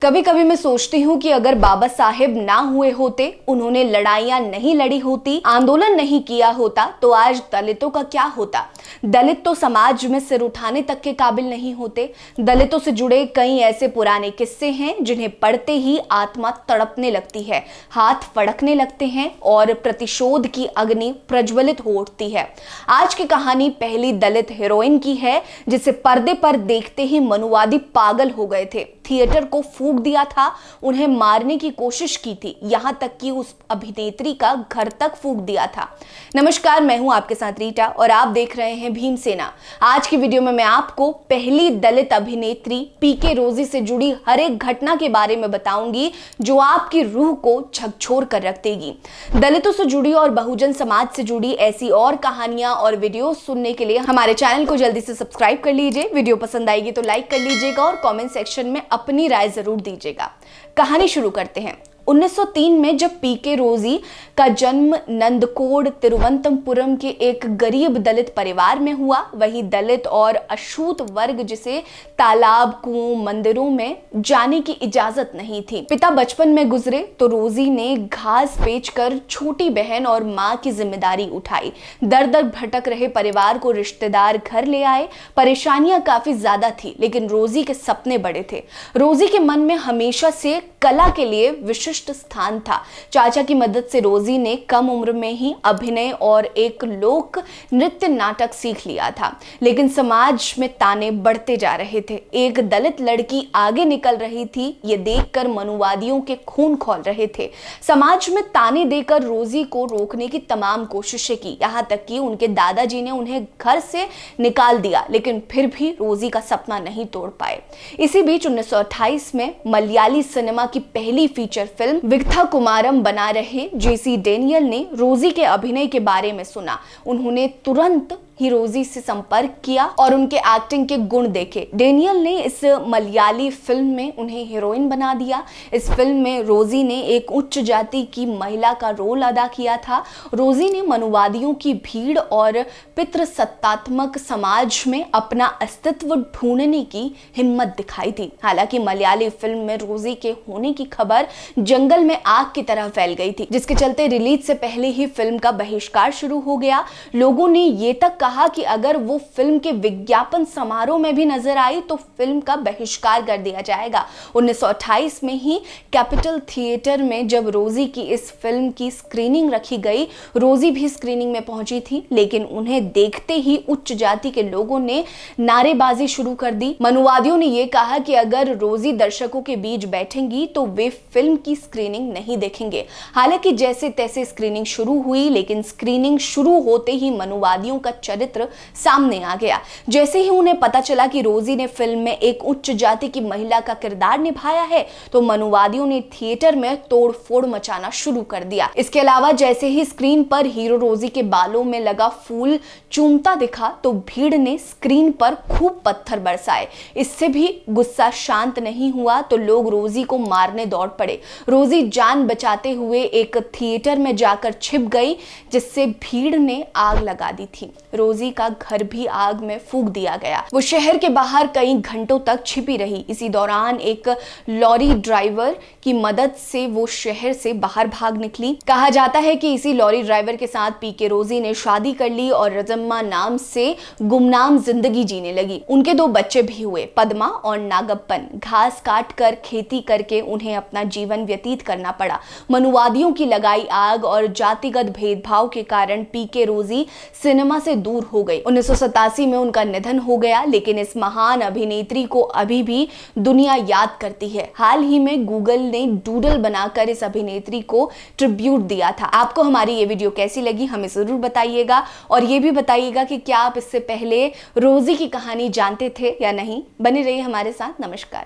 कभी कभी मैं सोचती हूँ कि अगर बाबा साहेब ना हुए होते, उन्होंने लड़ाइयाँ नहीं लड़ी होती, आंदोलन नहीं किया होता, तो आज दलितों का क्या होता। दलित तो समाज में सिर उठाने तक के काबिल नहीं होते। दलितों से जुड़े कई ऐसे पुराने किस्से हैं जिन्हें पढ़ते ही आत्मा तड़पने लगती है, हाथ फड़कने लगते हैं और प्रतिशोध की अग्नि प्रज्वलित हो उठती है। आज की कहानी पहली दलित हीरोइन की है जिसे पर्दे पर देखते ही मनुवादी पागल हो गए थे, थिएटर को फूंक दिया था, उन्हें मारने की कोशिश की थी, यहां तक कि उस अभिनेत्री का घर तक फूंक दिया था। नमस्कार, मैं हूं आपके साथ रीटा और आप देख रहे हैं भीमसेना। आज की वीडियो में मैं आपको पहली दलित अभिनेत्री पीके रोजी से जुड़ी हर एक घटना के बारे में बताऊंगी जो आपकी रूह को झकझोर कर रख देगी। दलितों से जुड़ी और बहुजन समाज से जुड़ी ऐसी और कहानियां और वीडियो सुनने के लिए हमारे चैनल को जल्दी से सब्सक्राइब कर लीजिए। वीडियो पसंद आएगी तो लाइक कर लीजिएगा और कमेंट सेक्शन में अपनी राय जरूर दीजिएगा। कहानी शुरू करते हैं। 1903 में जब पीके रोजी का जन्म नंदकोड तिरुवनंतपुरम के एक गरीब दलित परिवार में हुआ, वही दलित और अछूत वर्ग जिसे तालाब, कुओं, मंदिरों में जाने की इजाजत नहीं थी। पिता बचपन में गुजरे तो रोजी ने घास बेचकर छोटी बहन और मां की जिम्मेदारी उठाई। दर दर भटक रहे परिवार को रिश्तेदार घर ले आए। परेशानियां काफी ज्यादा थी, लेकिन रोजी के सपने बड़े थे। रोजी के मन में हमेशा से कला के लिए विशिष्ट स्थान था। चाचा की मदद से रोजी ने कम उम्र में ही अभिनय और एक लोक नृत्य नाटक सीख लिया था, लेकिन समाज में ताने बढ़ते जा रहे थे। एक दलित लड़की आगे निकल रही थी, ये देखकर मनुवादियों के खून खौल रहे थे। समाज में ताने देकर रोजी को रोकने की तमाम कोशिशें की, यहाँ तक कि उनके दादाजी ने उन्हें घर से निकाल दिया, लेकिन फिर भी रोजी का सपना नहीं तोड़ पाए। इसी बीच 1928 में मलयाली सिनेमा की पहली फीचर फिल्म विगथा कुमारम बना रहे जेसी डेनियल ने रोजी के अभिनय के बारे में सुना। उन्होंने तुरंत ही रोजी से संपर्क किया और उनके एक्टिंग के गुण देखे। डेनियल ने इस मलयाली फिल्म में उन्हें हीरोइन बना दिया। इस फिल्म में रोजी ने एक उच्च जाति की महिला का रोल अदा किया था। रोजी ने मनुवादियों की भीड़ और पितृसत्तात्मक समाज में अपना अस्तित्व ढूंढने की हिम्मत दिखाई थी। हालांकि मलयाली फिल्म में रोजी के होने की खबर जंगल में आग की तरह फैल गई थी, जिसके चलते रिलीज से पहले ही फिल्म का बहिष्कार शुरू हो गया। लोगों ने ये तक कहा कि अगर वो फिल्म के विज्ञापन समारोह में भी नजर आई तो फिल्म का बहिष्कार कर दिया जाएगा। 1928 में ही कैपिटल थिएटर में जब रोजी की इस फिल्म की स्क्रीनिंग रखी गई, रोजी भी स्क्रीनिंग में पहुंची थी, लेकिन उन्हें देखते ही उच्च जाति के लोगों ने नारेबाजी शुरू कर दी। मनुवादियों ने यह कहा कि अगर रोजी दर्शकों के बीच बैठेंगी तो वे फिल्म की स्क्रीनिंग नहीं देखेंगे। हालांकि जैसे तैसे स्क्रीनिंग शुरू हुई, लेकिन स्क्रीनिंग शुरू होते ही मनुवादियों का चरित्र सामने आ गया। जैसे ही उन्हें पता चला कि रोजी ने फिल्म में एक उच्च जाति की महिला का किरदार निभाया है, तो मनुवादियों ने थिएटर में तोड़फोड़ मचाना शुरू कर दिया। इसके अलावा जैसे ही स्क्रीन पर हीरो रोजी के बालों में लगा फूल चूमता दिखा तो भीड़ ने स्क्रीन पर खूब पत्थर बरसाए। इससे भी गुस्सा शांत नहीं हुआ तो लोग रोजी को मारने दौड़ पड़े। रोजी जान बचाते हुए एक थिएटर में जाकर छिप गई, जिससे भीड़ ने आग लगा दी थी। रोजी का घर भी आग में फूंक दिया गया। वो शहर के बाहर कई घंटों तक छिपी रही। इसी दौरान एक लॉरी ड्राइवर की मदद से वो शहर से बाहर भाग निकली। कहा जाता है कि इसी लॉरी ड्राइवर के साथ पीके रोजी ने शादी कर ली और रजम्मा नाम से गुमनाम जिंदगी जीने लगी। उनके 2 बच्चे भी हुए, पद्मा और नागप्पन। घास काट कर खेती करके उन्हें अपना जीवन व्यतीत करना पड़ा। मनुवादियों की लगाई आग और जातिगत भेदभाव के कारण पीके रोजी सिनेमा से दूर हो गई। 1987 में उनका निधन हो गया, लेकिन इस महान अभिनेत्री को अभी भी दुनिया याद करती है। हाल ही में गूगल ने डूडल बनाकर इस अभिनेत्री को ट्रिब्यूट दिया था। आपको हमारी ये वीडियो कैसी लगी हमें जरूर बताइएगा और ये भी बताइएगा कि क्या आप इससे पहले रोजी की कहानी जानते थे या नहीं। बने रहिए हमारे साथ। नमस्कार।